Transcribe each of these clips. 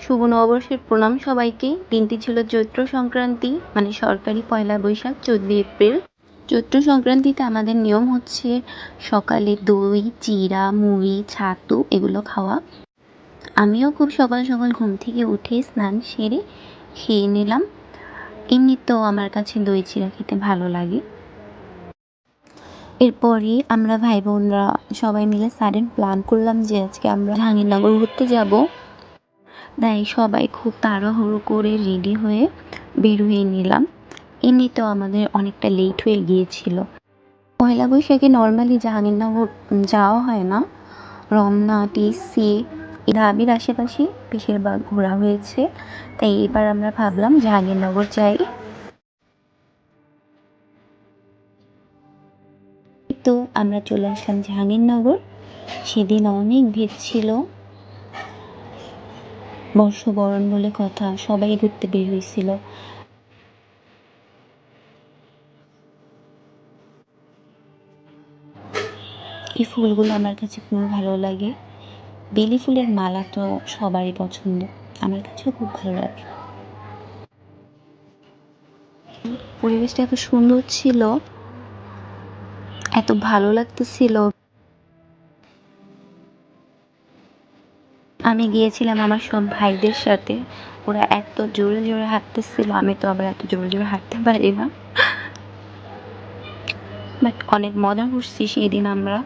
শুভ নববর্ষের প্রণাম সবাইকে। দিনটি ছিল চৈত্র সংক্রান্তি, মানে সরকারি পয়লা বৈশাখ 14 এপ্রিল। চৈত্র সংক্রান্তিতে আমাদের নিয়ম হচ্ছে সকালে দই, চিড়া, মুড়ি, ছাতু এগুলো খাওয়া। আমিও খুব সকাল সকাল ঘুম থেকে উঠে স্নান সেরে খেয়ে নিলাম। এমনিতেও আমার কাছে দই চিড়া খেতে ভালো লাগে। এরপরই আমরা ভাই বোনরা সবাই মিলে সাডেন প্ল্যান করলাম যে আজকে আমরা জাহাঙ্গীরনগর ঘুরতে যাব। তাই সবাই খুব তাড়াহুড়ো করে রেডি হয়ে বের হয়ে নিলাম। এমনিতেও আমাদের অনেকটা লেট হয়ে গিয়েছিল। পয়লা বৈশাখে নর্মালি জাহাঙ্গীরনগর যাওয়া হয় না। রমনা, টিসি, ঢাবির আশেপাশে বেশিরভাগ ঘোরা হয়েছে। তাই এবার আমরা ভাবলাম জাহাঙ্গীরনগর যাই। তো আমরা চলে আসলাম জাহাঙ্গীরনগর। সেদিন অনেক ভিড় ছিল। বর্ষবরণ বলে কথা, সবাই ঘুরতে বের হয়েছিল। এই ফুলগুলো আমার কাছে খুব ভালো লাগে। বেলি ফুলের মালা তো সবারই পছন্দ, আমার কাছেও খুব ভালো লাগে। পরিবেশটা এত সুন্দর ছিল, এত ভালো লাগতেছিল। আমি গিয়েছিলাম আমার সব ভাইদের সাথে। ওরা এত জোরে জোরে হাঁটতেছিল, আমি তো আবার এত জোরে জোরে হাঁটতে পারি না। বাট অনেক মজা করছি সেই দিন আমরা।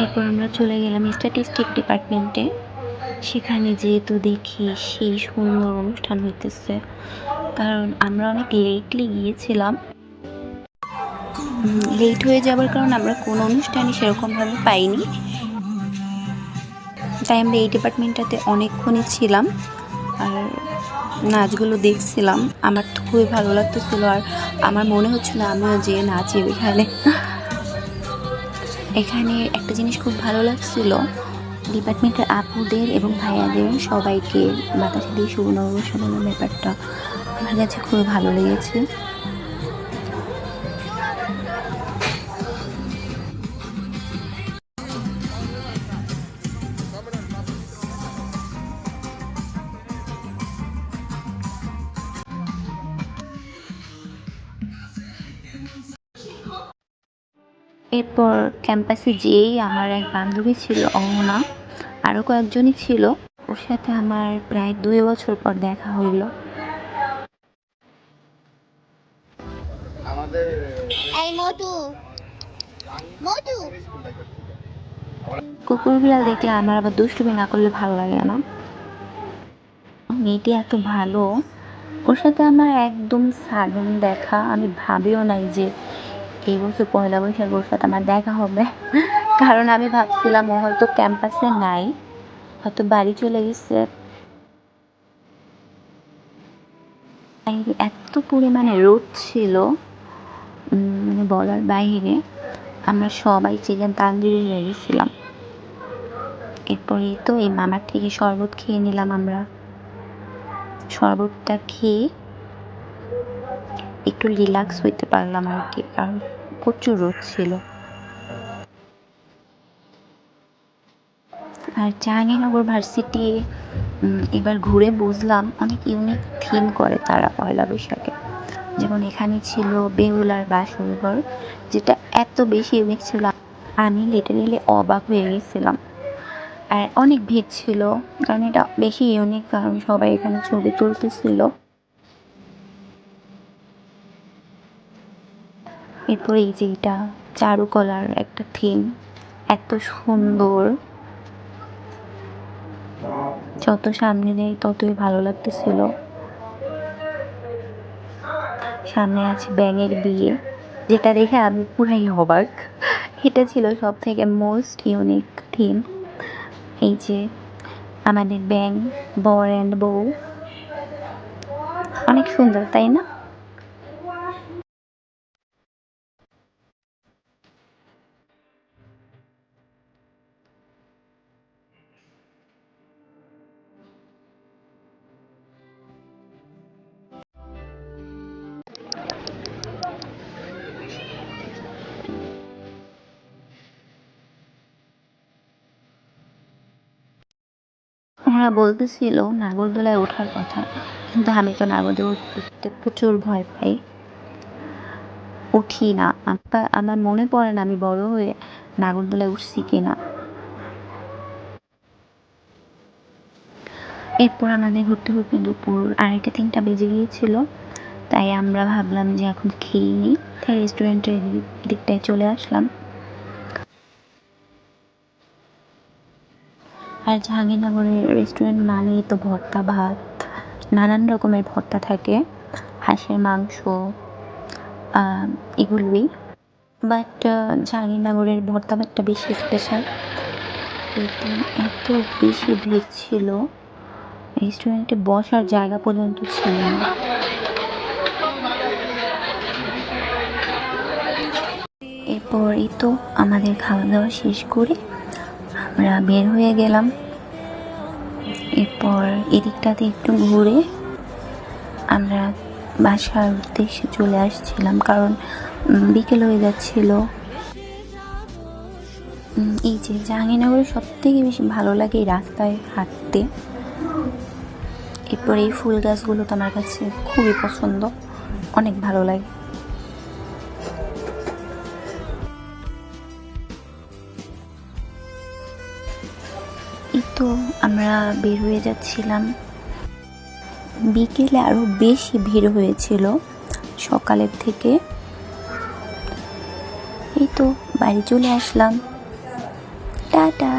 এরপর আমরা চলে গেলাম স্ট্যাটিস্টিক ডিপার্টমেন্টে। সেখানে যেহেতু দেখি সেই সুন্দর অনুষ্ঠান হইতেছে, কারণ আমরা অনেক লেটলি গিয়েছিলাম। লেট হয়ে যাবার কারণ আমরা কোনো অনুষ্ঠানই সেরকমভাবে পাইনি। তাই আমরা এই ডিপার্টমেন্টটাতে অনেকক্ষণই ছিলাম আর নাচগুলো দেখছিলাম। আমার তো খুবই ভালো লাগতেছিল, আর আমার মনে হচ্ছিল আমিও যে নাচি ওইখানে। এখানে একটা জিনিস খুব ভালো লাগছিল, ডিপার্টমেন্টের আপুদের এবং ভাইয়াদের সবাইকে বাতাসে দিয়ে শুভ নববর্ষ বলার ব্যাপারটা আমার কাছে খুবই ভালো লেগেছে। এরপর ক্যাম্পাসে যেয়েই আমার এক বান্ধবী ছিল অহনা, আরও কয়েকজনই ছিল। ওর সাথে আমার প্রায় 2 বছর পর দেখা হইল। কুকুর বিড়াল দেখলে আমার আবার দুষ্টুমি না করলে ভালো লাগে না। মেয়েটি এত ভালো, ওর সাথে আমার একদম সাডেন দেখা। আমি ভাবিও নাই যে এই বছর পয়লা বৈশাখ ওর সাথে আমার দেখা হবে, কারণ আমি ভাবছিলাম ও হয়তো ক্যাম্পাসে নাই, হয়তো বাড়ি চলে গেছে। এত পরিমাণে রোদ ছিল, মানে বলার বাইরে। আমরা সবাই চিকেন তান্দুরি গেছিলাম। এরপরে তো এই মামার থেকে শরবত খেয়ে নিলাম আমরা। শরবতটা খেয়ে একটু রিল্যাক্স হইতে পারলাম আর কি, কারণ প্রচুর রোদ ছিল। আর জাহাঙ্গীরনগর ভার্সিটি এবার ঘুরে বুঝলাম অনেক ইউনিক থিম করে তারা পয়লা বৈশাখে। যেমন এখানে ছিল বেহুলার বাসরঘর, যেটা এত বেশি ইউনিক ছিল আমি লিটারেলি অবাক হয়ে গেছিলাম। আর অনেক ভিড় ছিল, কারণ এটা বেশি ইউনিক, কারণ সবাই এখানে ছবি তুলতেছিল। এরপরে এই যে এটা চারুকলার একটা থিম, এত সুন্দর। যত সামনে যাই ততই ভালো লাগতেছিল। সামনে আছে ব্যাঙের বিয়ে, যেটা দেখে আমি পুরাই অবাক। এটা ছিল সব থেকে মোস্ট ইউনিক থিম। এই যে আমাদের ব্যাঙ, বর অ্যান্ড বউ, অনেক সুন্দর তাই না? ওরা বলতেছিল নাগরদোলায় ওঠার কথা, কিন্তু আমি তো নাগরদোলা উঠতে প্রচুর ভয় পাই, উঠি না। আমার মনে পড়ে না আমি বড় হয়ে নাগরদোলায় উঠছি কিনা। এরপর আমাদের ঘুরতে ঘুরতে দুপুর 2:30-3টা বেজে গিয়েছিল, তাই আমরা ভাবলাম যে এখন খেয়ে নিই, তাই রেস্টুরেন্টের দিকটায় চলে আসলাম। আর জাহাঙ্গীরনগরের রেস্টুরেন্ট মানেই তো ভর্তা ভাত, নানান রকমের ভর্তা থাকে, হাঁসের মাংস, এগুলোই। বাট জাহাঙ্গীরনগরের ভর্তা ভাতটা বেশি স্পেশাল। এত বেশি ভিড় ছিল, রেস্টুরেন্টে বসার জায়গা পর্যন্ত ছিল না। এরপরই তো আমাদের খাওয়া দাওয়া শেষ করে আমরা বের হয়ে গেলাম। এরপর এদিকটাতে একটু ঘুরে আমরা বাসার উদ্দেশ্যে চলে আসছিলাম, কারণ বিকেল হয়ে যাচ্ছিল। এই যে জাহাঙ্গীরনগরে সব থেকে বেশি ভালো লাগে এই রাস্তায় হাঁটতে। এরপর এই ফুল গাছগুলো তো আমার কাছে খুবই পছন্দ, অনেক ভালো লাগে। এই তো আমরা বের হয়ে যাচ্ছিলাম। বিকেলে আরো বেশি ভিড় হয়েছিল সকালের থেকে। এই তো বাড়ি চলে আসলাম, টাটা।